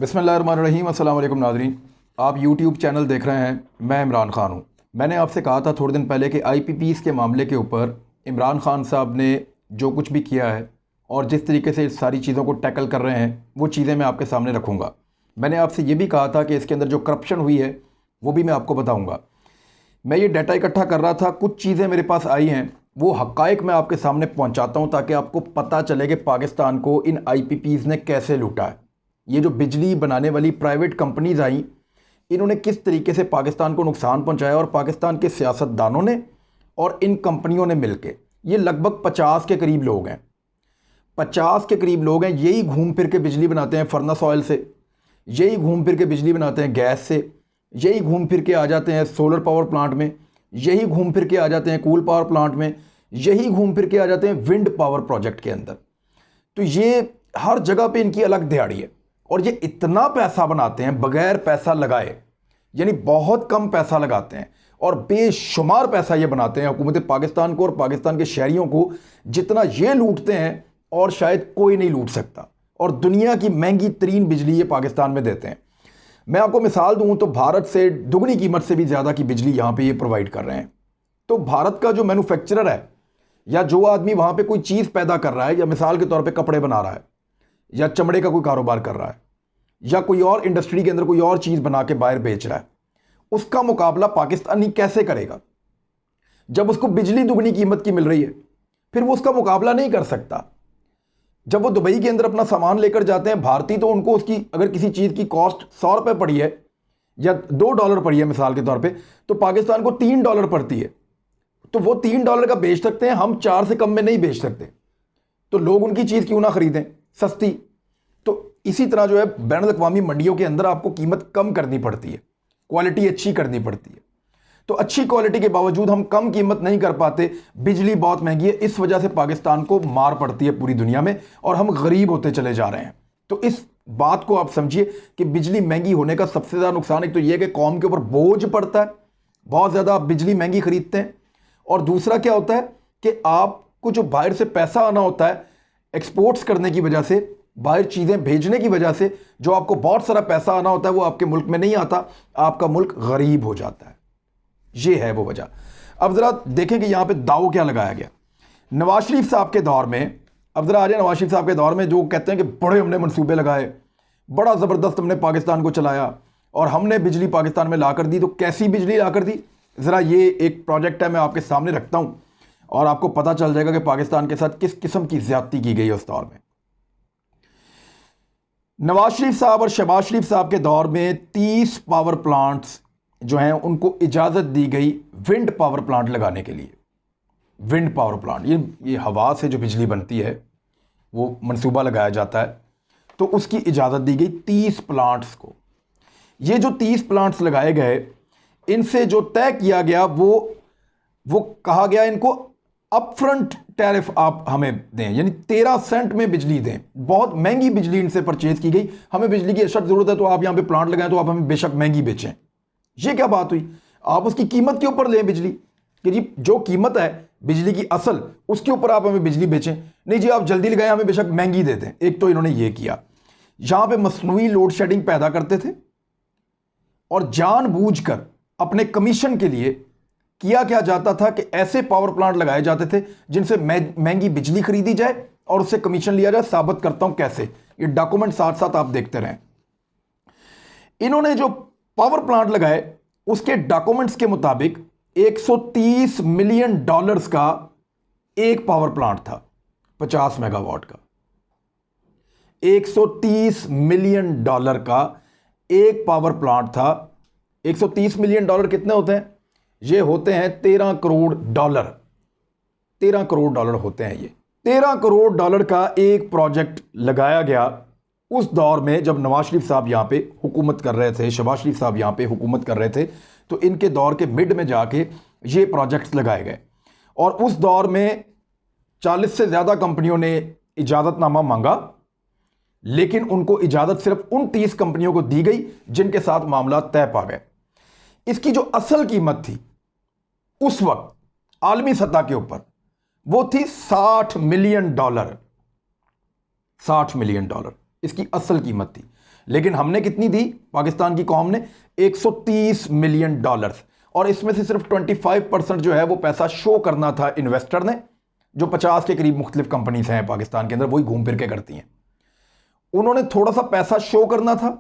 बिस्मिल्लाहिर्रहमानिर्रहीम। अस्सलाम वालेकुम नाज़रीन, आप यूट्यूब चैनल देख रहे हैं। मैं इमरान ख़ान हूँ। मैंने आपसे कहा था थोड़े दिन पहले कि आईपीपीज़ के मामले के ऊपर इमरान ख़ान साहब ने जो कुछ भी किया है और जिस तरीके से इस सारी चीज़ों को टैकल कर रहे हैं वो चीज़ें मैं आपके सामने रखूँगा। मैंने आपसे ये भी कहा था कि इसके अंदर जो करप्शन हुई है वो भी मैं आपको बताऊँगा। मैं ये डाटा इकट्ठा कर रहा था, कुछ चीज़ें मेरे पास आई हैं, वो हक़ाइक़ मैं आपके सामने पहुँचाता हूँ ताकि आपको पता चले कि पाकिस्तान को इन आईपीपीज़ ने कैसे लूटा है। ये जो बिजली बनाने वाली प्राइवेट कंपनीज़ आई, इन्होंने किस तरीके से पाकिस्तान को नुकसान पहुंचाया और पाकिस्तान के सियासतदानों ने और इन कंपनियों ने मिलके, ये लगभग 50 के करीब लोग हैं। 50 के करीब लोग हैं। यही घूम फिर के बिजली बनाते हैं फर्नेस ऑयल से, यही घूम फिर के बिजली बनाते हैं गैस से, यही घूम फिर के आ जाते हैं सोलर पावर प्लांट में, यही घूम फिर के आ जाते हैं कूल पावर प्लांट में, यही घूम फिर के आ जाते हैं विंड पावर प्रोजेक्ट के अंदर। तो ये हर जगह पे इनकी अलग दिहाड़ी है और ये इतना पैसा बनाते हैं बगैर पैसा लगाए, यानी बहुत कम पैसा लगाते हैं और बेशुमार पैसा ये बनाते हैं हुकूमत पाकिस्तान को और पाकिस्तान के शहरियों को। जितना ये लूटते हैं और शायद कोई नहीं लूट सकता, और दुनिया की महंगी तरीन बिजली ये पाकिस्तान में देते हैं। मैं आपको मिसाल दूं तो भारत से दुगनी कीमत से भी ज़्यादा की बिजली यहाँ पे ये प्रोवाइड कर रहे हैं। तो भारत का जो मैन्युफैक्चरर है या जो आदमी वहाँ पे कोई चीज़ पैदा कर रहा है, या मिसाल के तौर पे कपड़े बना रहा है या चमड़े का कोई कारोबार कर रहा है या कोई और इंडस्ट्री के अंदर कोई और चीज़ बना के बाहर बेच रहा है, उसका मुकाबला पाकिस्तानी कैसे करेगा? जब उसको बिजली दुगनी कीमत की मिल रही है फिर वो उसका मुकाबला नहीं कर सकता। जब वो दुबई के अंदर अपना सामान लेकर जाते हैं भारतीय, तो उनको उसकी अगर किसी चीज़ की कॉस्ट 100 रुपये पड़ी है या $2 पड़ी है मिसाल के तौर पे, तो पाकिस्तान को $3 पड़ती है। तो वो $3 का बेच सकते हैं, हम 4 से कम में नहीं बेच सकते। तो लोग उनकी चीज़ क्यों ना खरीदें सस्ती? तो इसी तरह जो है बैनुल अक़वामी मंडियों के अंदर आपको कीमत कम करनी पड़ती है, क्वालिटी अच्छी करनी पड़ती है। तो अच्छी क्वालिटी के बावजूद हम कम कीमत नहीं कर पाते, बिजली बहुत महंगी है, इस वजह से पाकिस्तान को मार पड़ती है पूरी दुनिया में और हम गरीब होते चले जा रहे हैं। तो इस बात को आप समझिए कि बिजली महंगी होने का सबसे ज़्यादा नुकसान एक तो यह कि कौम के ऊपर बोझ पड़ता है, बहुत ज़्यादा आप बिजली महंगी खरीदते हैं, और दूसरा क्या होता है कि आपको जो बाहर से पैसा आना होता है एक्सपोर्ट्स करने की वजह से, बाहर चीज़ें भेजने की वजह से, जो आपको बहुत सारा पैसा आना होता है वो आपके मुल्क में नहीं आता, आपका मुल्क गरीब हो जाता है। ये है वो वजह। अब ज़रा देखें कि यहाँ पे दाव क्या लगाया गया नवाज शरीफ साहब के दौर में। अब ज़रा आ जाए नवाज शरीफ साहब के दौर में, जो कहते हैं कि बड़े हमने मंसूबे लगाए, बड़ा ज़बरदस्त हमने पाकिस्तान को चलाया और हमने बिजली पाकिस्तान में ला कर दी। तो कैसी बिजली ला कर दी? ज़रा ये एक प्रोजेक्ट है, मैं आपके सामने रखता हूँ और आपको पता चल जाएगा कि पाकिस्तान के साथ किस किस्म की ज़्यादती की गई है उस दौर में। नवाज शरीफ साहब और शहबाज शरीफ साहब के दौर में 30 पावर प्लांट्स जो हैं उनको इजाज़त दी गई विंड पावर प्लांट लगाने के लिए। विंड पावर प्लांट, ये हवा से जो बिजली बनती है वो मंसूबा लगाया जाता है, तो उसकी इजाज़त दी गई 30 प्लांट्स को। ये जो 30 प्लांट्स लगाए गए, इनसे जो तय किया गया वो कहा गया इनको अपफ्रंट टैरिफ आप हमें दें, यानी 13 सेंट में बिजली दें। बहुत महंगी बिजली इनसे परचेज की गई, हमें बिजली की अशद ज़रूरत है तो आप यहाँ पे प्लांट लगाएं तो आप हमें बेशक महंगी बेचें। ये क्या बात हुई? आप उसकी कीमत के ऊपर लें बिजली, कि जी जो कीमत है बिजली की असल, उसके ऊपर आप हमें बिजली बेचें। नहीं जी, आप जल्दी लगाएं, हमें बेशक महंगी देते हैं। एक तो इन्होंने ये किया, यहां पे मसनूई लोड शेडिंग पैदा करते थे और जानबूझकर अपने कमीशन के लिए किया क्या जाता था कि ऐसे पावर प्लांट लगाए जाते थे जिनसे महंगी बिजली खरीदी जाए और उससे कमीशन लिया जाए। साबित करता हूं कैसे, ये डॉक्यूमेंट साथ साथ आप देखते रहें। इन्होंने जो पावर प्लांट लगाए उसके डॉक्यूमेंट्स के मुताबिक $130 मिलियन का एक पावर प्लांट था, 50 मेगावाट का। $130 मिलियन का एक पावर प्लांट था। $130 मिलियन कितने होते हैं? ये होते हैं $13 करोड़। $13 करोड़ होते हैं ये। $13 करोड़ का एक प्रोजेक्ट लगाया गया उस दौर में जब नवाज शरीफ साहब यहाँ पे हुकूमत कर रहे थे, शहबाज शरीफ साहब यहाँ पे हुकूमत कर रहे थे। तो इनके दौर के मिड में जाके ये प्रोजेक्ट्स लगाए गए और उस दौर में 40 से ज़्यादा कंपनियों ने इजाज़तनामा मांगा, लेकिन उनको इजाज़त सिर्फ उन 30 कंपनियों को दी गई जिनके साथ मामला तय पा गए। इसकी जो असल कीमत थी उस वक्त आलमी सतह के ऊपर वो थी $60 मिलियन। $60 मिलियन इसकी असल कीमत थी। लेकिन हमने कितनी दी, पाकिस्तान की कौम ने 130 मिलियन डॉलर्स, और इसमें से सिर्फ 25% जो है वो पैसा शो करना था इन्वेस्टर ने, जो 50 के करीब मुख्तलिफ कंपनीज हैं पाकिस्तान के अंदर, वही घूम फिर के करती हैं। उन्होंने थोड़ा सा पैसा शो करना था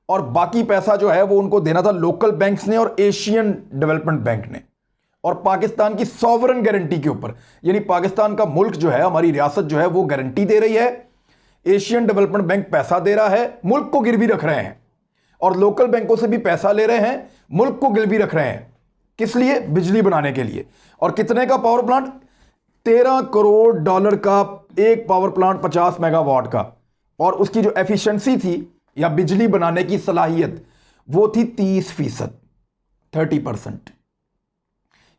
और बाकी पैसा जो है वो उनको देना था लोकल बैंक्स ने और एशियन डेवलपमेंट बैंक ने, और पाकिस्तान की सॉवरन गारंटी के ऊपर, यानी पाकिस्तान का मुल्क जो है, हमारी रियासत जो है वो गारंटी दे रही है, एशियन डेवलपमेंट बैंक पैसा दे रहा है, मुल्क को गिरवी रख रहे हैं, और लोकल बैंकों से भी पैसा ले रहे हैं, मुल्क को गिरवी रख रहे हैं। किस लिए? बिजली बनाने के लिए। और कितने का पावर प्लांट? 13 करोड़ डॉलर का एक पावर प्लांट, 50 मेगावाट का, और उसकी जो एफिशिएंसी थी या बिजली बनाने की सलाहियत वो थी 30%, 30%,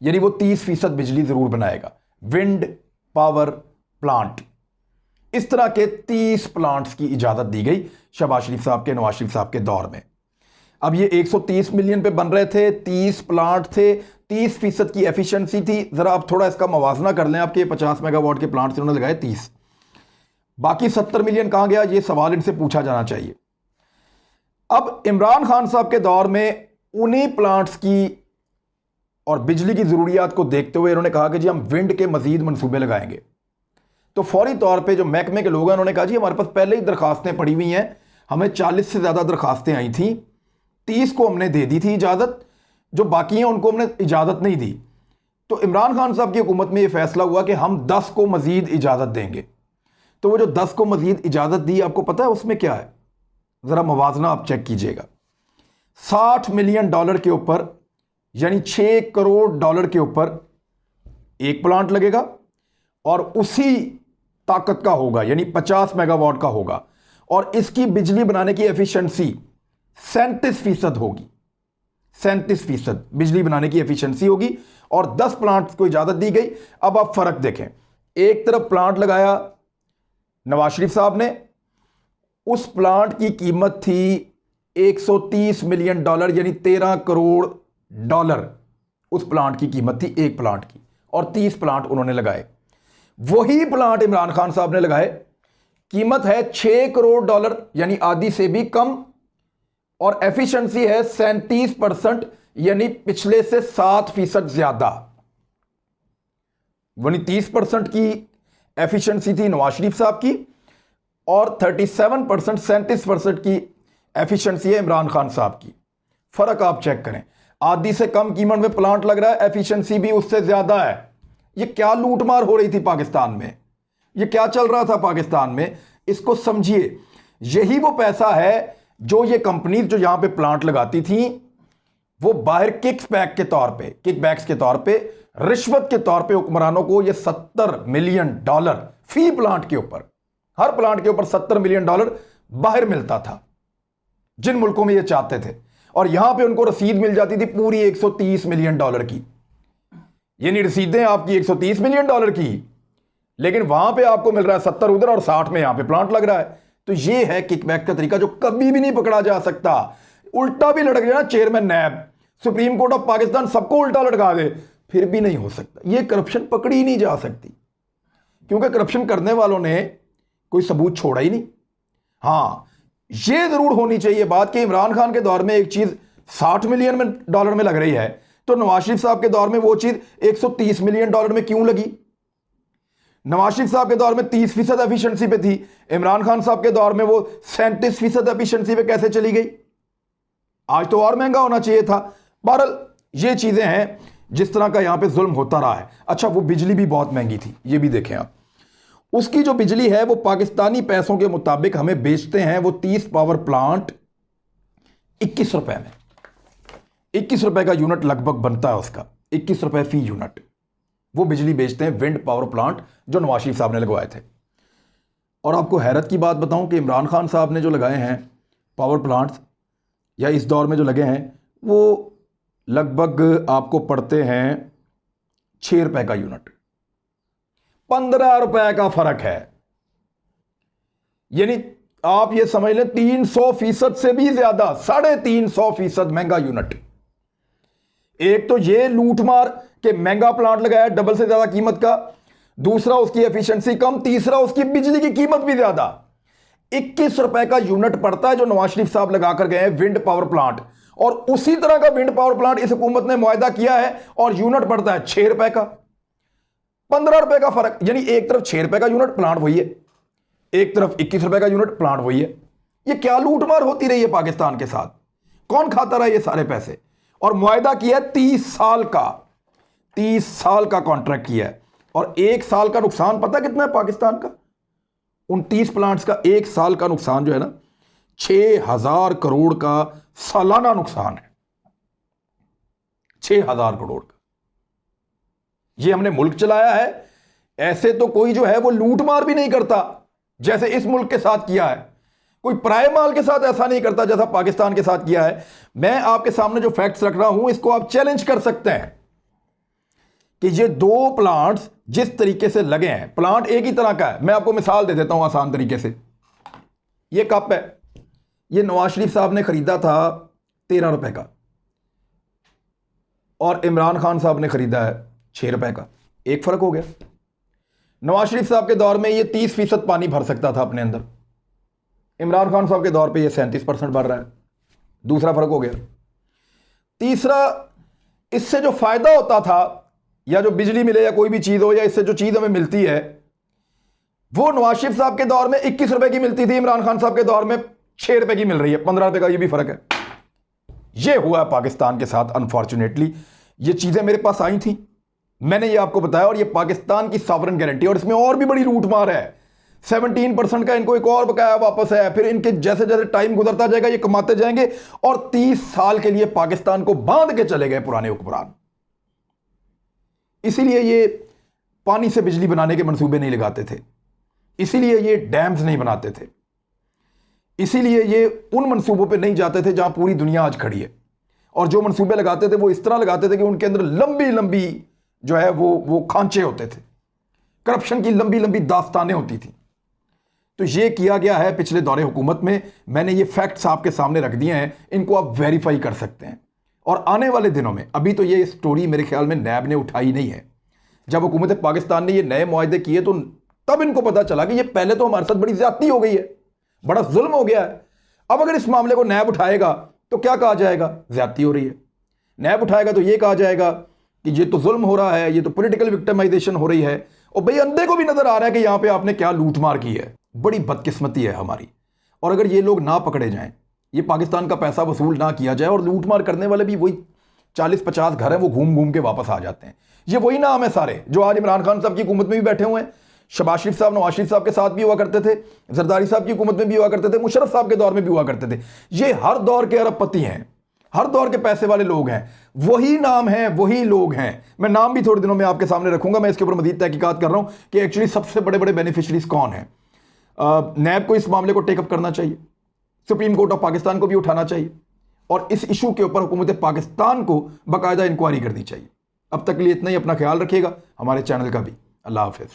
यानी वो 30% बिजली जरूर बनाएगा। विंड पावर प्लांट, इस तरह के 30 प्लांट्स की इजाजत दी गई शहबाज शरीफ साहब के, नवाज शरीफ साहब के दौर में। अब ये 130 मिलियन पे बन रहे थे, 30 प्लांट थे, 30% की एफिशिएंसी थी। जरा आप थोड़ा इसका मवाजना कर लें, आपके 50 मेगावाट के प्लांट्स इन्होंने लगाए 30, बाकी 70 मिलियन कहां गया, ये सवाल इनसे पूछा जाना चाहिए। अब इमरान खान साहब के दौर में उन्हीं प्लांट्स की और बिजली की जरूरियात को देखते हुए इन्होंने कहा कि जी हम विंड के मजीद मंसूबे लगाएंगे। तो फौरी तौर पे जो महकमे के लोग हैं उन्होंने कहा जी हमारे पास पहले ही दरखास्तें पड़ी हुई हैं, हमें 40 से ज़्यादा दरखास्तें आई थी, 30 को हमने दे दी थी इजाज़त, जो बाकी हैं उनको हमने इजाज़त नहीं दी। तो इमरान खान साहब की हुकूमत में यह फैसला हुआ कि हम 10 को मजीद इजाज़त देंगे। तो वो जो 10 को मजीद इजाज़त दी, आपको पता है उसमें क्या है? ज़रा मवाजना आप चेक कीजिएगा। 60 मिलियन डॉलर के ऊपर, यानी 6 करोड़ डॉलर के ऊपर एक प्लांट लगेगा, और उसी ताकत का होगा, यानी 50 मेगावाट का होगा, और इसकी बिजली बनाने की एफिशिएंसी 37% होगी। 37% बिजली बनाने की एफिशिएंसी होगी, और 10 प्लांट को इजाजत दी गई। अब आप फर्क देखें, एक तरफ प्लांट लगाया नवाज शरीफ साहब ने, उस प्लांट की कीमत थी 130 मिलियन डॉलर, यानी 13 करोड़ डॉलर उस प्लांट की कीमत थी, एक प्लांट की, और 30 प्लांट उन्होंने लगाए। वही प्लांट इमरान खान साहब ने लगाए, कीमत है 6 करोड़ डॉलर, यानी आधी से भी कम, और एफिशिएंसी है 37%, यानी पिछले से 7% ज्यादा। वही 30% की एफिशिएंसी थी नवाज शरीफ साहब की, और 37%, 37% की एफिशिएंसी है इमरान खान साहब की। फर्क आप चेक करें, आधी से कम कीमत में प्लांट लग रहा है, एफिशिएंसी भी उससे ज्यादा है। ये क्या लूटमार हो रही थी पाकिस्तान में, ये क्या चल रहा था पाकिस्तान में, इसको समझिए। यही वो पैसा है जो ये कंपनीज जो यहां पे प्लांट लगाती थी, वो बाहर किकबैक के तौर पे, किकबैक्स के तौर पे, रिश्वत के तौर पे हुक्मरानों को ये 70 मिलियन डॉलर फी प्लांट के ऊपर, हर प्लांट के ऊपर 70 मिलियन डॉलर बाहर मिलता था, जिन मुल्कों में ये चाहते थे, और यहां पे उनको रसीद मिल जाती थी पूरी 130 मिलियन डॉलर की। यानी रसीदें आपकी 130 मिलियन डॉलर की, लेकिन वहां पे आपको मिल रहा है 70 उधर और 60 में यहां पे प्लांट लग रहा है। तो ये है किकबैक का तरीका, जो कभी भी नहीं पकड़ा जा सकता। उल्टा भी लटक जाए ना chairman NAB, supreme court of Pakistan सबको उल्टा लटका दे, फिर भी नहीं हो सकता। ये करप्शन पकड़ी ही नहीं जा सकती, क्योंकि करप्शन करने वालों ने कोई सबूत छोड़ा ही नहीं। हाँ, ये जरूर होनी चाहिए बात कि इमरान खान के दौर में एक चीज 60 मिलियन डॉलर में लग रही है, तो नवाज शरीफ साहब के दौर में वो चीज 130 मिलियन डॉलर में क्यों लगी? नवाज शरीफ साहब के दौर में 30% एफिशिएंसी पे थी, इमरान खान साहब के दौर में वो 37% एफिशिएंसी पे कैसे चली गई? आज तो और महंगा होना चाहिए था। बहरहाल ये चीजें हैं जिस तरह का यहां पे जुल्म होता रहा है। अच्छा, वो बिजली भी बहुत महंगी थी, ये भी देखें आप। उसकी जो बिजली है वो पाकिस्तानी पैसों के मुताबिक हमें बेचते हैं वो 30 पावर प्लांट 21 रुपए में। 21 रुपए का यूनिट लगभग बनता है उसका, 21 रुपए फी यूनिट वो बिजली बेचते हैं विंड पावर प्लांट जो नवाज शरीफ साहब ने लगवाए थे। और आपको हैरत की बात बताऊं कि इमरान खान साहब ने जो लगाए हैं पावर प्लांट्स, या इस दौर में जो लगे हैं, वो लगभग आपको पड़ते हैं 6 रुपए का यूनिट। 15 रुपए का फर्क है, यानी आप ये समझ लें 300% से भी ज्यादा, 350% महंगा यूनिट। एक तो ये लूटमार के महंगा प्लांट लगाया डबल से ज्यादा कीमत का, दूसरा उसकी एफिशिएंसी कम, तीसरा उसकी बिजली की कीमत भी ज्यादा। 21 रुपए का यूनिट पड़ता है जो नवाज शरीफ साहब लगा कर गए हैं विंड पावर प्लांट, और उसी तरह का विंड पावर प्लांट इस हुकूमत ने मुआहदा किया है और यूनिट पड़ता है 6 रुपए का। 15 रुपए का फर्क, यानी एक तरफ 6 रुपए का यूनिट प्लांट वही है, एक तरफ 21 रुपए का यूनिट प्लांट वही है। ये क्या लूटमार होती रही है पाकिस्तान के साथ? कौन खाता रहा ये सारे पैसे? और मुआहदा किया है 30 साल का, 30 साल का कॉन्ट्रैक्ट किया है, और एक साल का नुकसान पता कितना है पाकिस्तान का? 29 प्लांट्स का एक साल का नुकसान जो है ना, 6,000 करोड़ का सालाना नुकसान है, 6,000 करोड़ का। ये हमने मुल्क चलाया है। ऐसे तो कोई जो है वो लूटमार भी नहीं करता जैसे इस मुल्क के साथ किया है। कोई पराए माल के साथ ऐसा नहीं करता जैसा पाकिस्तान के साथ किया है। मैं आपके सामने जो फैक्ट्स रख रहा हूं इसको आप चैलेंज कर सकते हैं कि ये 2 प्लांट्स जिस तरीके से लगे हैं, प्लांट एक ही तरह का है। मैं आपको मिसाल दे देता हूं आसान तरीके से। ये कप है, ये नवाज शरीफ साहब ने खरीदा था 13 रुपए का, और इमरान खान साहब ने खरीदा है 6 रुपए का। एक फर्क हो गया। नवाज शरीफ साहब के दौर में ये 30% पानी भर सकता था अपने अंदर, इमरान खान साहब के दौर पे ये 37% भर रहा है। दूसरा फर्क हो गया। तीसरा, इससे जो फायदा होता था, या जो बिजली मिले या कोई भी चीज हो, या इससे जो चीज हमें मिलती है, वो नवाज शरीफ साहब के दौर में 21 रुपए की मिलती थी, इमरान खान साहब के दौर में 6 रुपए की मिल रही है, 15 रुपए का। ये भी फर्क है। ये हुआ है पाकिस्तान के साथ अनफॉर्चुनेटली। ये चीजें मेरे पास आई थी, मैंने ये आपको बताया, और ये पाकिस्तान की सॉवरेन गारंटी। और इसमें और भी बड़ी लूटमार है। 17% का इनको एक और बकाया वापस है। फिर इनके जैसे जैसे टाइम गुजरता जाएगा ये कमाते जाएंगे, और 30 साल के लिए पाकिस्तान को बांध के चले गए पुराने हुक्मरान। इसीलिए ये पानी से बिजली बनाने के मंसूबे नहीं लगाते थे, इसीलिए ये डैम्स नहीं बनाते थे, इसीलिए ये उन मंसूबों पे नहीं जाते थे जहां पूरी दुनिया आज खड़ी है। और जो मंसूबे लगाते थे वो इस तरह लगाते थे कि उनके अंदर लंबी लंबी जो है वो खांचे होते थे, करप्शन की लंबी लंबी दास्तानें होती थी। तो ये किया गया है पिछले दौरे हुकूमत में। मैंने ये फैक्ट्स आपके सामने रख दिए हैं, इनको आप वेरीफाई कर सकते हैं। और आने वाले दिनों में, अभी तो ये स्टोरी मेरे ख्याल में नैब ने उठाई नहीं है। जब हुकूमत पाकिस्तान ने ये नए मुआहदे किए तो तब इनको पता चला कि ये पहले तो हमारे साथ बड़ी ज्यादती हो गई है, बड़ा जुल्म हो गया है। अब अगर इस मामले को नैब उठाएगा तो क्या कहा जाएगा? ज्यादती हो रही है। नैब उठाएगा तो ये कहा जाएगा कि ये तो जुल्म हो रहा है, ये तो पॉलिटिकल विक्टिमाइजेशन हो रही है। और भाई अंधे को भी नजर आ रहा है कि यहां पे आपने क्या लूटमार की है। बड़ी बदकिस्मती है हमारी। और अगर ये लोग ना पकड़े जाएं, ये पाकिस्तान का पैसा वसूल ना किया जाए, और लूटमार करने वाले भी वही 40-50 घर हैं, वो घूम घूम के वापस आ जाते हैं। ये वही नाम है सारे जो आज इमरान खान साहब की हुकूमत में भी बैठे हुए हैं। शहबाज शरीफ साहब नवाज शरीफ साहब के साथ भी हुआ करते थे, जरदारी साहब की हुकूमत में भी हुआ करते थे, मुशर्रफ साहब के दौर में भी हुआ करते थे। ये हर दौर के अरबपति हैं, हर दौर के पैसे वाले लोग हैं। वही नाम है, वही लोग हैं। मैं नाम भी थोड़े दिनों में आपके सामने रखूंगा। मैं इसके ऊपर मजीद तहकीकात कर रहा हूं कि एक्चुअली सबसे बड़े बड़े बेनिफिशरीज कौन हैं। नैब को इस मामले को टेकअप करना चाहिए, सुप्रीम कोर्ट ऑफ पाकिस्तान को भी उठाना चाहिए, और इस इशू के ऊपर हुकूमत पाकिस्तान को बाकायदा इंक्वायरी करनी चाहिए। अब तक के लिए इतना ही। अपना ख्याल रखिएगा, हमारे चैनल का भी। अल्लाह हाफिज़।